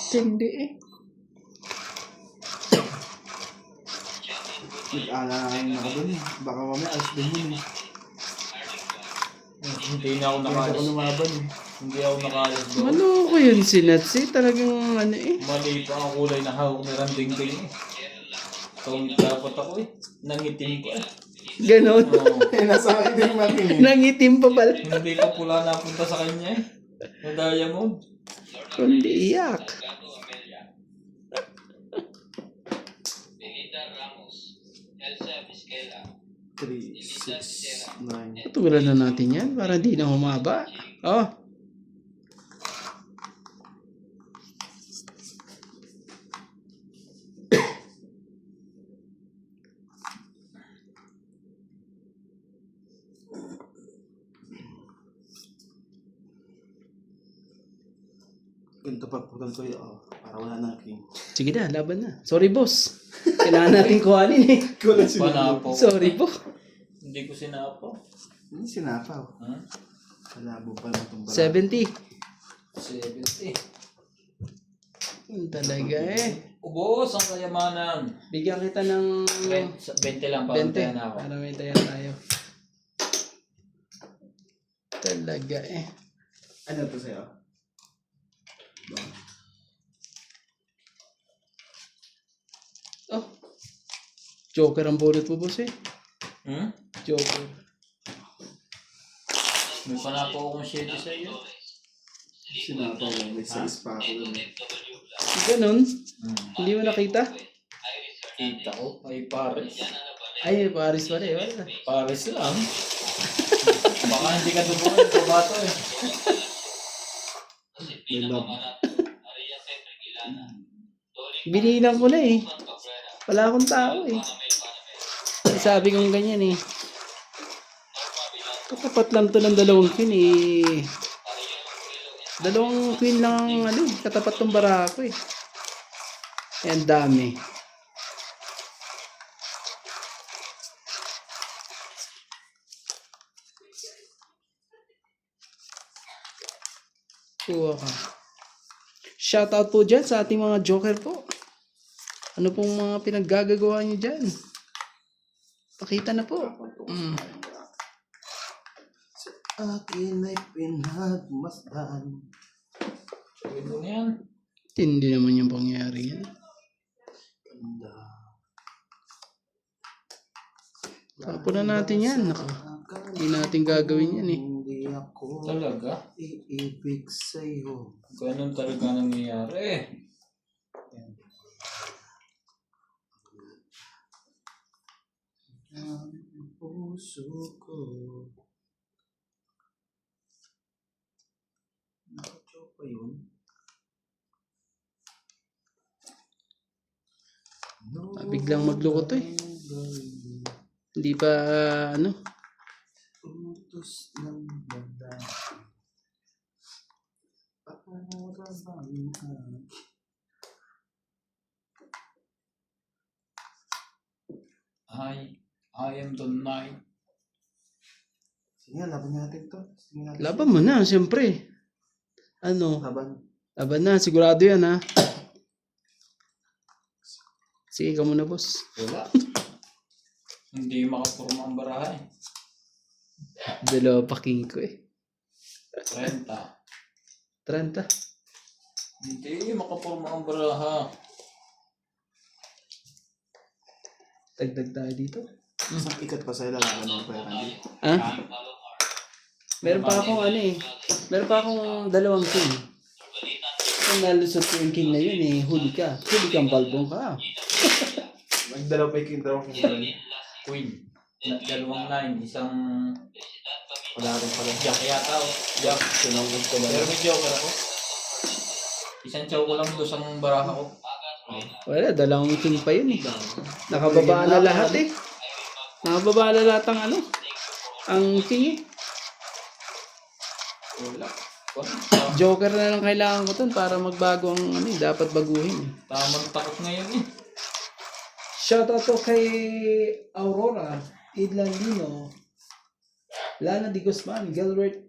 Hindi eh. Nag-aalahan ako dun eh. Baka mamaya alas din yun eh. Hindi na ako Kaya ako nakalis. lumaban eh. Hindi ako nakalis doon. Maloko yun si Natsi. Talagang ano eh. Mali pa ang kulay na hawak ni Randing ko yun eh. Kung dapat ako eh. Nangitim ko eh. Ganon. Oo. Eh, nasa akin din natin eh. Nangitim pa pala. Hindi pa pula napunta sa kanya eh. Na diamond. Kundi iyak. Three, 6, 9. Patulan na natin yan para di na humaba. Oh. Ganito pagputal ko yun. Oh, para wala na king. Sige na, laban na. Sorry boss. Kailangan natin kuhanin eh. Wala sinapaw. Panapo. Sorry po. Hindi ko sinapo. Hindi sinapaw. Hmm? Kalabo pa naman itong 70. 70. Yun talaga eh. Ubos ang kayamanan. Bigyan kita ng 20 lang para 20 tayo na ako. para may taya tayo. Talaga eh. Ano to sa'yo? Oh. Joker ang bullet mo boss eh. Hmm? Joker. May panapo akong shady sa iyo. Sinapaw. May size pa ako dun eh. Ganon. Hindi mo nakita? Kita ko. Ay Paris. Ay, Paris pala eh. Wala. Paris lang. Baka hindi ka dubuhan. Kabato eh. May lab. Binilang ko na eh. Wala akong tao eh. Sabi kong ganyan eh. Katapat lang to ng dalawang queen eh. Dalawang queen lang ang ano eh. Katapat tong barako eh. Ang dami. Kuha ka. Shoutout po dyan sa ating mga joker po. Ano pong mga pinaggagawa nyo dyan? Pakita na po. Akin ay pinagmasdan. Sabi mo na yan. Hindi naman yung pangyari yan. Ganda. Tapos na natin yan. Hindi natin gagawin yan eh. Hindi ako Talaga? iibig sa'yo. Ganun talaga nangyayari. Ang puso ko. Nakatyo pa yun? Biglang magloko to eh. Hindi pa ano. Utos ng banda. Pakarabang ka. I am the night. Sige, laban natin to. Sige natin. Laban mo na, siyempre. Ano? Laban. Laban na, sigurado yan ha. Sige ka muna boss. Wala. Hindi makapurma ang baraha eh. Dalawa pa king ko eh. 30. 30. Hindi makapurma ang baraha. Dagdag tayo dito. Isang ikat pa sa'yo, lalaban ng pera dito. Ha? Meron pa akong ano eh. Meron pa akong dalawang king. Kung nalusot ko yung king na yun eh, huli ka. Huli kang balbong ka. Magdalaw pa yung dalawang king. Queen. Dalawang line. Isang Wala rin pala. jack yata o. Jack. Sinangod ko lang. Pero may joker ako. Isang chow ko lang doon sa baraha ko. Wala, dalawang king pa yun eh. Nakababa na lahat eh. Nakababa na lahat ang ano. Ang king eh. Wala. Joker na lang kailangan ko dun para magbago ang ano eh. Dapat baguhin eh. Tamang takot ngayon eh. Shoutout to kay Aurora, Idlan Lino, Lana Di Guzman, Gilbert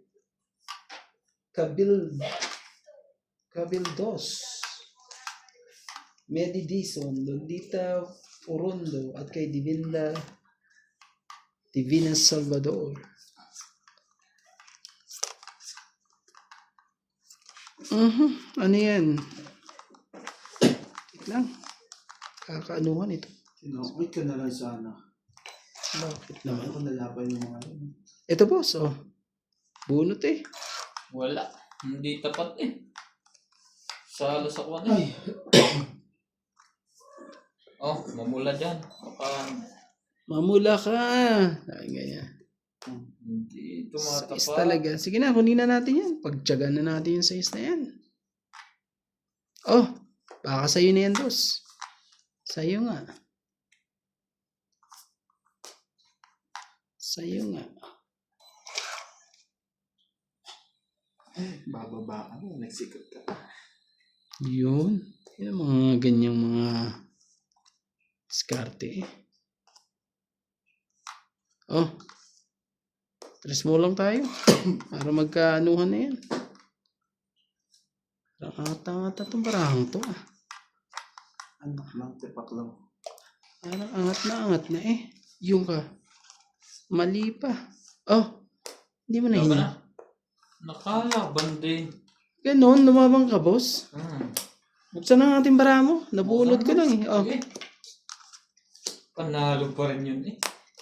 Cabildos, Medi Dison, Lolita Furundo, at kay Divina Salvador. Ano yan? Wait lang. Kakaanuhan ito. Wait ka na lang sana. Bakit Naman naman? ako nalaban yung mga yun. Ito boss, oh. Bunot eh. Wala. Hindi tapat eh. Salo sa kuwan eh. Oh, mamula dyan. Baka Mamula ka. Ay, ganyan. hindi Size tumatapat. talaga. Sige na, kunin na natin yan. Pagtyagan na natin yung size na yan. Oh, baka sa'yo na yan, boss. Sa'yo nga. Sa'yo nga. Bababa ka na, nagsikat ka. Yun. Yan ang mga ganyang mga diskarte eh. Oh. Tres mo lang tayo. Para magkaanuhan na yan. Angat-angat itong barahang to ah. Anak lang, tipak lang. Parang angat na eh. Yung ka. Mali pa. Oh. Hindi mo na Laban hindi. na. Nakalaban din. Ganon, lumabang ka boss. Hmm. Buksan na ang ating bara mo. Nabunod ko lang eh. Oh. Okay. Panalo pa rin yun eh.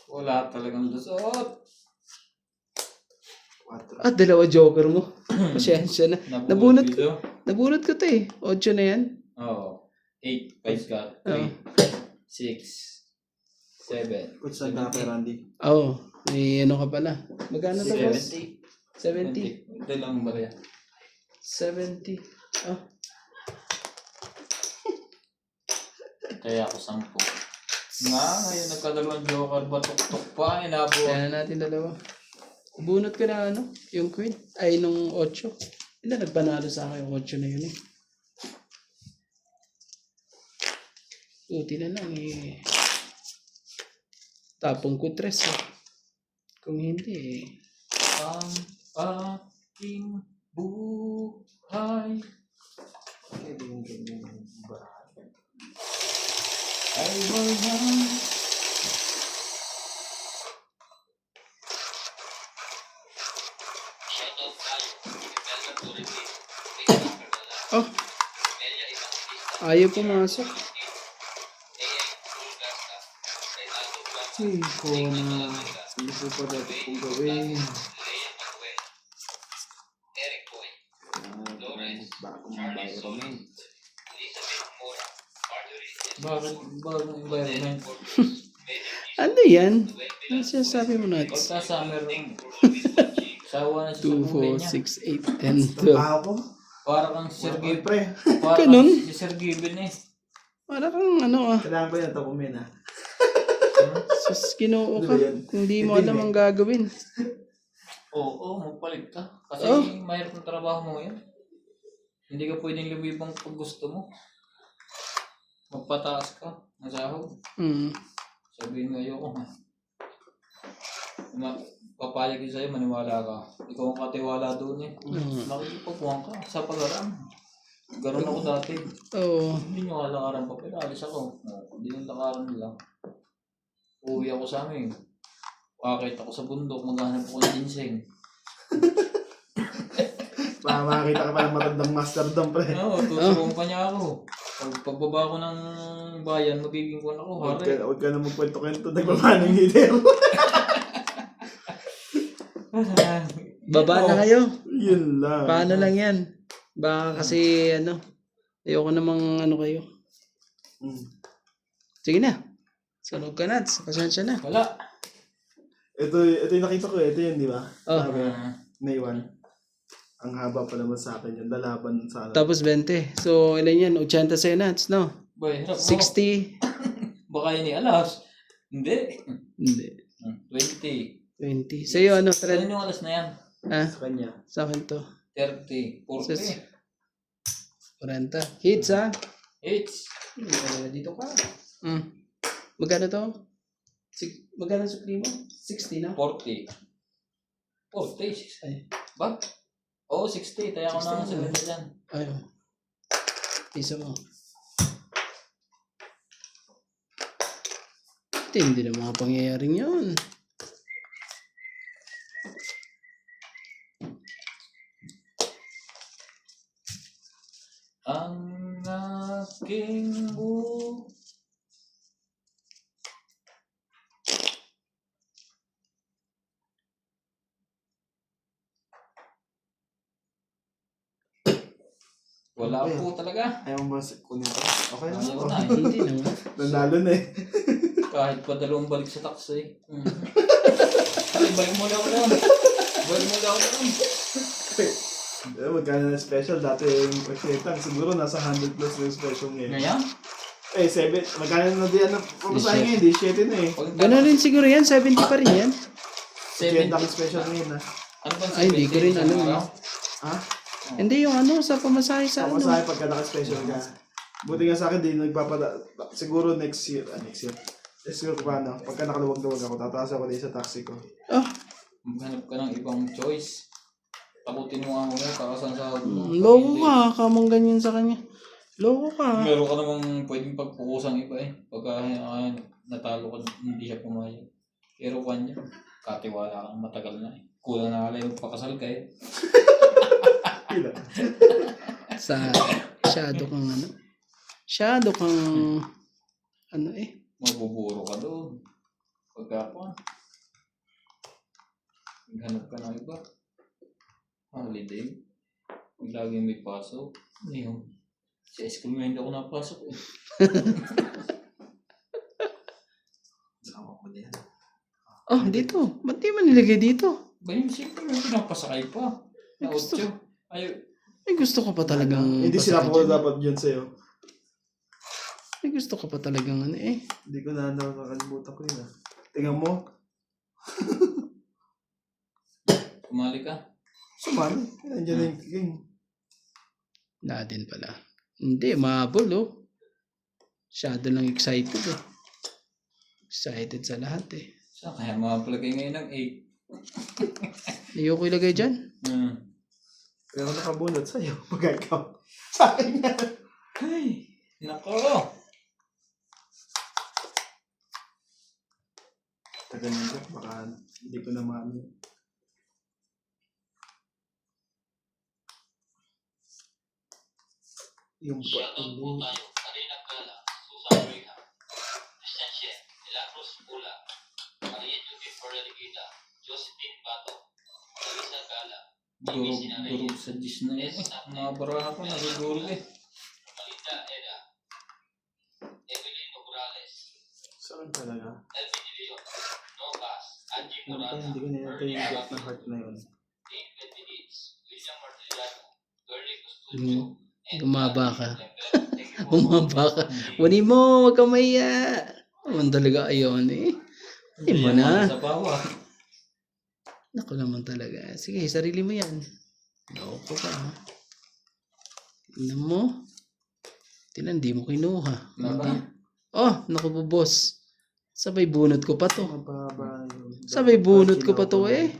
Wala talagang lusot. 4. Ah, dalawa joker mo. Pasensya na. Nabunot ko. ko. Nabunod ko to eh. 8 na yan. Oo. 8, 5 ka. Oo. 3, 6, 7. Coach, saan ka kay Randy? Oo. May ano ka pala. Magkano to boss? 70. 70. Ito lang ba yan? 70. Oh. Kaya ako 10. Ngayon nagkadalawang joker ba tuk-tuk pa. Inabo. Kaya natin dalawa. Bunot ko na ano, yung queen. Ay, nung 8. Hindi na nagpanalo sa akin yung 8 na yun eh. Buti na lang eh. Tapong ko 3 eh. Kung hindi eh. Ang aking buhay Pwede yung ganyan ba? ay walang Oh. Ayaw pumasok. Ay, ko na. Hindi ko pa dati kong gawin. Bagong environment. bagong environment. Ano yan? Ano sinasabi mo natin? Pagka summer sawa na siya 2, sa buhay 4, niya. 6, 8, 10, 12. Ako? Para kang Sir Ay, Gibbon. pre. Para Ganun? kang si Sir Gibbon eh. Para kang ano ah. Kailangan ko yan, tapumin ha. Sus, kinoo Ano ka. ba yan? Kung di mo alam ang gagawin. Oo, magpalit ka. Kasi Oh. mahirap ng trabaho mo ngayon. Hindi ka pwedeng lumibang pag gusto mo. Magpataas ka ng sahod. Hmm. Sabihin nga ayoko ha. Papayag yun sa'yo, maniwala ka. Ikaw ang katiwala doon eh. Makikipagpuhan ka sa pag-aram. Ganun ako dati. Oo. Hindi nyo kalakaran pa, pero alis ako. Hindi yung lakaran nila. Uwi ako sa amin. Pakita ko sa bundok, maghanap ako ng ginseng. Para makakita ka pa ng matandang master dam, pre. Oo, tuturuan pa niya ako. Pagbaba ko ng bayan, magiging kuwan ako. Huwag ka na magkwento-kwento. Nagpapanang leader. Baba na kayo. Yun lang. Paano lang yan? Baka kasi ano. Ayoko namang ano kayo. Mm. Sige na. Sunog ka na. Pasensya na. Wala. Ito yung nakita ko eh. Ito yun, di ba? Oh. Sabi, naiwan. Ang haba pa naman sa akin yun. Lalaban sa akin. Tapos 20. So, ilan yan? 80 senats, no? Boy, hirap mo. 60. Baka yun alas. Hindi. Hindi. 20. 20. Sa'yo, ano? Ano yung alas na yan? Ah, Sa kanya. sa akin to. 30. 40. Sus. 40. Hits, ha? It's. Dito ka. Magkano to? Magkano sa primo? 60 na? 40. 40. Ay. Ba? Oo, 60. Taya ko na 60 70 dyan. Ayun. Isa mo. Hindi na mga pangyayaring yun. Ang aking wala po talaga. Ayaw mo ba kunin ko? Okay lang Ayaw ako. na eh. Hindi naman. Nanalo na eh. Kahit pa dalawang balik sa taxi. Ay, balik mo lang ako doon. Balik mo lang ako doon. Magkano na special? Dati yung pagkitang siguro nasa 100 plus na yung special ngayon. Ngayon? 7. Magkano na di ano? Pamasahin ngayon, di 7 na eh. Gano'n rin siguro yan. 70 pa rin yan. 70. Pagkitang special ngayon ha. Ano ba? Ay, hindi ko rin alam, eh. Ha? Hindi yung sa pamasahe sa ano. Pamasahin pagka naka-special ka. Buti nga sa akin, di nagpapada. Siguro next year. Next year. Next year kung paano. Pagka nakaluwag-luwag ako, tataas ako din sa taxi ko. Oh, Maghanap ka ng ibang choice. Takutin mo nga muna, kakasan sa... loko ka. Kamang ganyan sa kanya. Loko ka. Meron ka namang pwedeng pagpukusang iba eh. Pagka natalo ka, hindi siya pumayag. Pero kanya, katiwala kang matagal na eh. Kulang na kalay magpakasal ka eh. Shadow kang ano. Shadow kang ano eh. Mabuburo ka doon. Pagka pa. Maghanap ka ng iba. Holiday. Laging may pasok. Ano yun? Sa school mo hindi ako napasok eh. Sama ko din. Oh, dito. Ba't di man nilagay dito? Ba yun, siyempre may pinapasakay pa. Na Gusto. 8. Ay, May gusto ka pa talagang... Hindi sila pasakay po dyan. dapat yun sa'yo. May gusto ka pa talagang ano eh. Hindi ko na nakalimutan ko yun ah. Tingnan mo. kumali ka. Sumali. Nandiyan na yung king. Wala din pala. Hindi, mahabol oh. Shadow lang excited eh. Excited sa lahat eh. Saan kaya mapalagay ngayon ng 8? Ayoko ilagay dyan. Kaya ako nakabunot sa'yo. Pag ikaw. Sa akin yan. Ay, nako. Tagal nito. Baka hindi ko na maano. Yung Shoutout po tayo, Karina Gala, Susan Reyna, Christian Shen, Milagros Pula, Maria Judith Ferreligida, Josephine Bato, Larissa Gala, Durog sa 10 na yun. Mga baraha pa, naguguro eh. Romalinda Eda, Evelyn Morales, saan talaga? Elvin De Leon, Novas, Angie Ano pa, Morata, hindi ko na yung get na heart na yun. Dave Benediz, William Martellano, Gerly Custodio, Gumaba ka. Bumaba ka. Wani mo, wag ka maya. Naman talaga ayon eh. Hindi mo na. Sa bawa. Naku naman talaga. Sige, sarili mo yan. Loko ka ha. Tingnan mo. Tingnan, di mo kinuha. Naba? Oh, naku po boss. Sabay bunot ko pa to. Mababa yun. Sabay bunot ko pa to eh.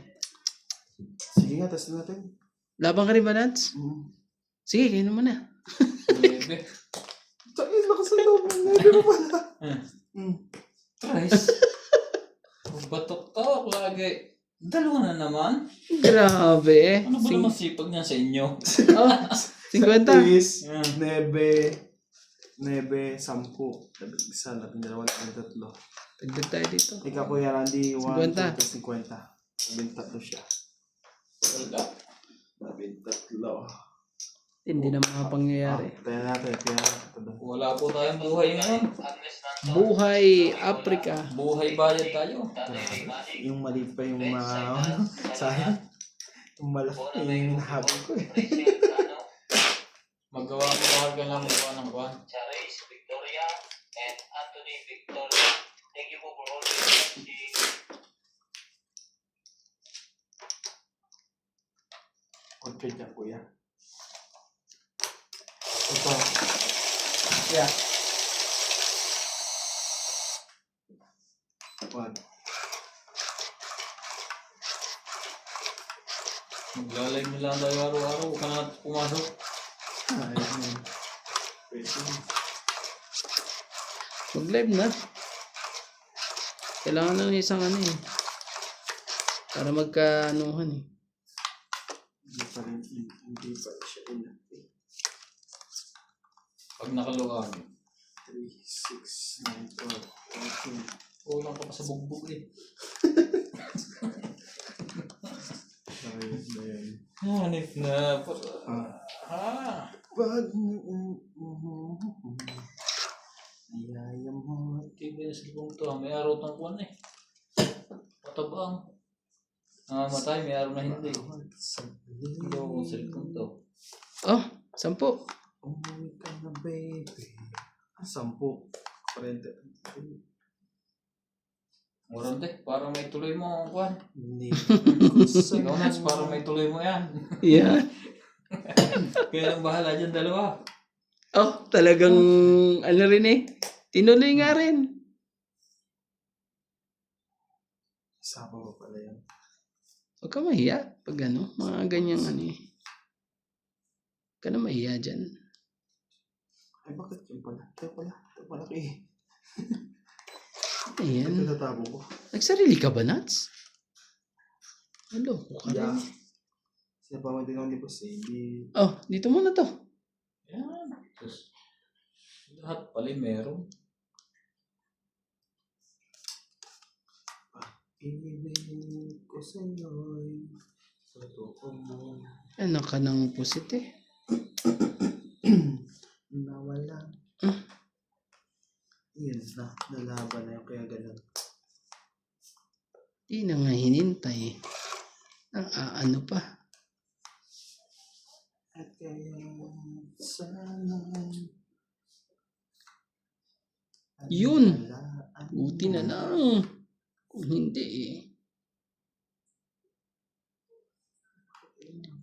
Sige nga, test natin. Labang ka rin ba, Nats? Sige, kayo naman na. Bebe. Sa'yo, lakas ang loob. Hindi mo pala. Tries. Batok-tok lagi. Dalawa na naman. Grabe eh. Ano ba naman sipag niya sa inyo? Oh, 50. Is, 9, 10. Isa, 12, 13. Tagdag tayo dito. Ikaw Kuya Randy, 1, 50. 2, 50. 13 siya. Wala. 13. Hindi na mga pangyayari. Kaya natin, Wala po tayong buhay ngayon. Buhay Africa. Buhay bayad tayo. yung maliit pa yung sayang. Yung malaki, yung hinahabol ko eh. Magawa mo bahal ka lang magawa ng kuhan. Charis Victoria, and Anthony Victoria. Thank you po for always watching. Okay dyan, Kuya. Ito. Yeah. 1. Maglalay mo lang tayo araw-araw. Huwag ka na pumasok. Ayun yun. Pwede. Mag-live na. Kailangan ng isang ano eh. Para magkaanuhan eh. Hindi pa rin, hindi pa siya enough. Pag nakaluwag. 3, 6, 9, 12, 14. Kulang ka pa sa bugbog eh. Ayun na yan. Hanip na. Pag niyaya mo. Tignan sa libong to. May araw tong kuwan eh. Patabang. Nangamatay, may araw na hindi. Hindi ako sa libong to. Oh, 10. Umuwi ka na, baby. 10. 40. Murante, parang may tuloy mo ang kuwan. Hindi. Ikaw na, parang may tuloy mo yan. Yan. Kaya lang bahala dyan dalawa. Oh, talagang ano rin eh. Tinuloy nga rin. Isa pa ba pala yan? Huwag ka mahiya pag ano, mga ganyang ano eh. Huwag ka na mahiya dyan. Ay, bakit yun pala? Ito pala. Ito pala eh. Ayan. Ito natabo ko. Nagsarili ka ba, Nats? Hello, ka Yeah. rin. Sila pa din ako ni Boss eh. Hindi. Oh, dito muna to. Yan. Tapos, lahat pala meron. Ibig ko sa'yo'y totoo mo. Ano ka ng pusit eh. Nawala. Yun na. Nalaban na yung kaya ganun. Di na nga hinintay. Ang ano pa. At kaya sana Yun. Buti na lang. Kung hindi eh.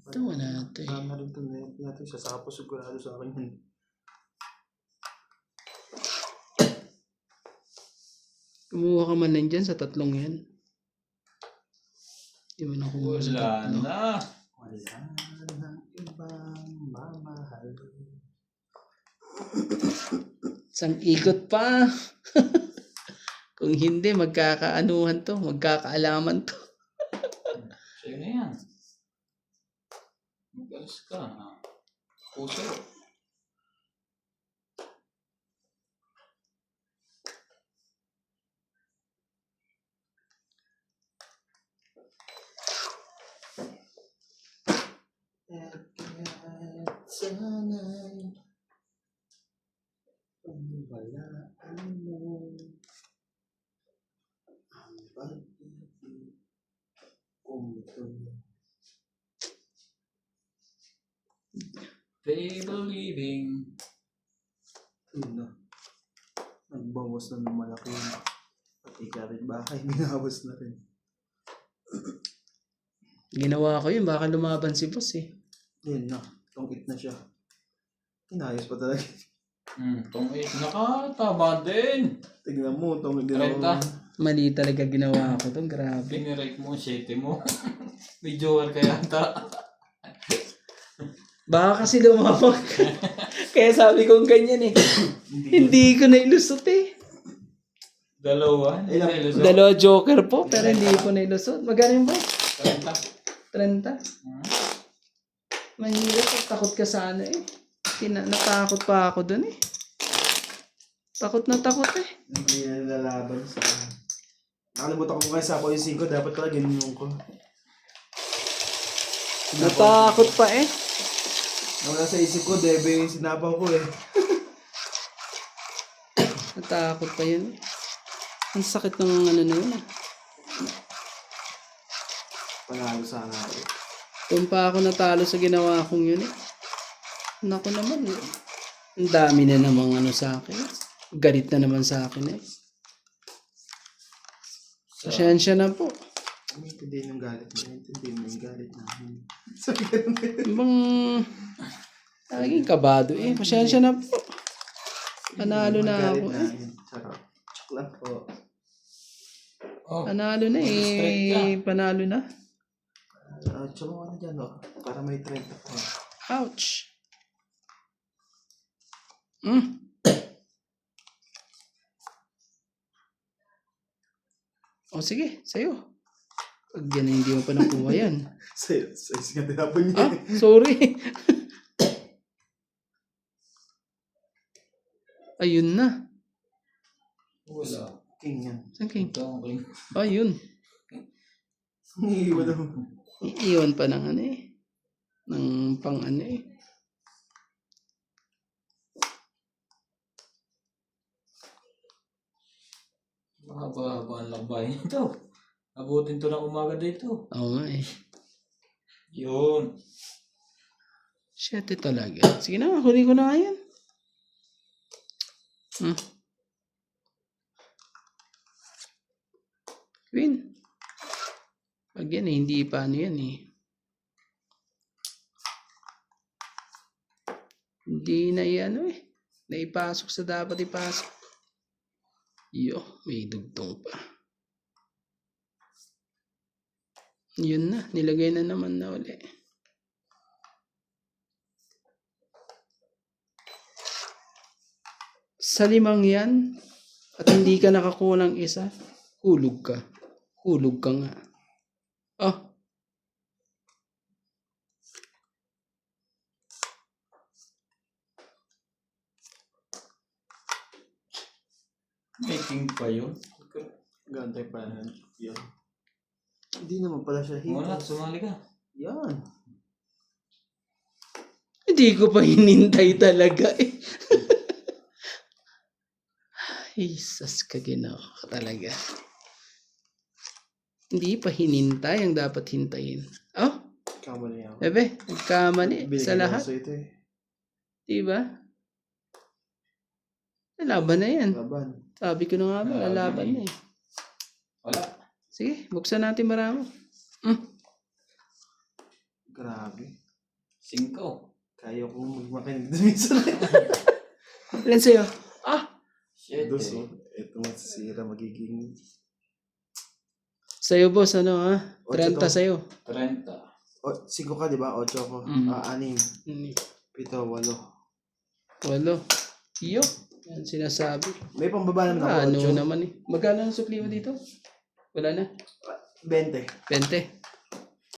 Tawa natin. Tama rin ito natin sa sapo sigurado sa akin yun. Kumuha ka man lang dyan sa 3 yan. Di mo na kumuha sa Wala 3. na. Wala nang ibang mamahal. Isang ikot pa. Kung hindi, magkakaanuhan to. Magkakaalaman to. Sa'yo na yan. Magalis ka. Puso. At kaya sana'y paniwalaan mo ang pag-ibig kong ito. Fable living. Yun na. Nagbawas na ng malaki yun. Pati bahay, binawas na rin. Ginawa ko yun. Baka lumaban si boss eh. Yun na. Tungkit na siya. Inayos pa talaga. Tong 8. Nakatama din. Tignan mo, tungkit din ako. 30. Mali talaga ginawa ko to. Grabe. Pinirate mo 7 mo. May joker ka yata. Baka kasi lumabang. Kaya sabi kong ganyan eh. Hindi ko na ilusot eh. Dalawa. Ilang? Dalawa joker po, pero hindi ko na ilusot. Magkano yun ba? 30. 30. Mahirap. Takot ka sana eh. Natakot pa ako dun eh. Takot na takot eh. Hindi na nilalaban sa... Nakalimutan ko kaya sa ako yung 5. Dapat pala ganyan ko. Natakot pa eh. Nawala sa isip ko, debe yung sinabaw ko eh. Natakot pa yun. Ang sakit ng ano na yun ah. Panalo sana ako. Kung pa ako natalo sa ginawa kong yun eh. Naku naman eh. Ang dami na namang ano sa akin. Galit na naman sa akin eh. Pasensya na po. Hindi ng galit mo. Hindi mo yung galit namin. Ibang naging kabado eh. Pasensya na po. Panalo na ako eh. Charot. Chok lang po. Oh, Panalo na eh. Panalo na. Tsaka mo ano dyan oh. Para may 30 po. Ouch. O sige, sa'yo. Pag yan hindi mo pa nakuha yan. Size nga tinapon niya. Ah, sorry. Ayun na. Wala. King yan. Saan king? Ito ang king. Ayun. Iiwan ako. Iiwan pa ng ano eh. Ng pang ano eh. Mahaba-haba ang lakbayin ito. Abutin to ng umaga dito. Oo nga eh. Yun. Shit talaga. Sige na, huli ko na nga yan. Queen. Pag yan eh, hindi pa ano yan eh. Hindi na ano eh. Naipasok sa dapat ipasok. Yo, may dugtong pa. Yun na, nilagay na naman na uli. Sa 5 yan, at hindi ka nakakuha ng isa, hulog ka. Hulog ka nga. Oh. May king pa yun. Gantay pa yan. Yan. Hindi naman pala siya Wala, sumali ka. Yan. Hindi ko pa hinintay talaga eh. Jesus ka ginawa ka talaga. Hindi pa hinintay ang dapat hintayin. Oh, Kamali ako. bebe, nagkamali sa Binigyan lahat. ako sa ito eh. Diba? Lalaban na yan. Laban. Sabi ko na nga ba, lalaban na eh. Wala. Sige, buksan natin marami. Grabe. 5. Kaya ko magmakinig na minsan. Ilan sa'yo? Ah! 7. Duso. Ito masisira magiging... Sa'yo boss, ano ha? 30 Ocho to. sa'yo. 30. 5 ka, di ba? 8 ko. Mm. 6. 7, 8. Walo. Iyo. Yan sinasabi. May pambaba naman ako. Ano 8. naman eh. Magkano ang supli mo dito? Wala na. 20. 20.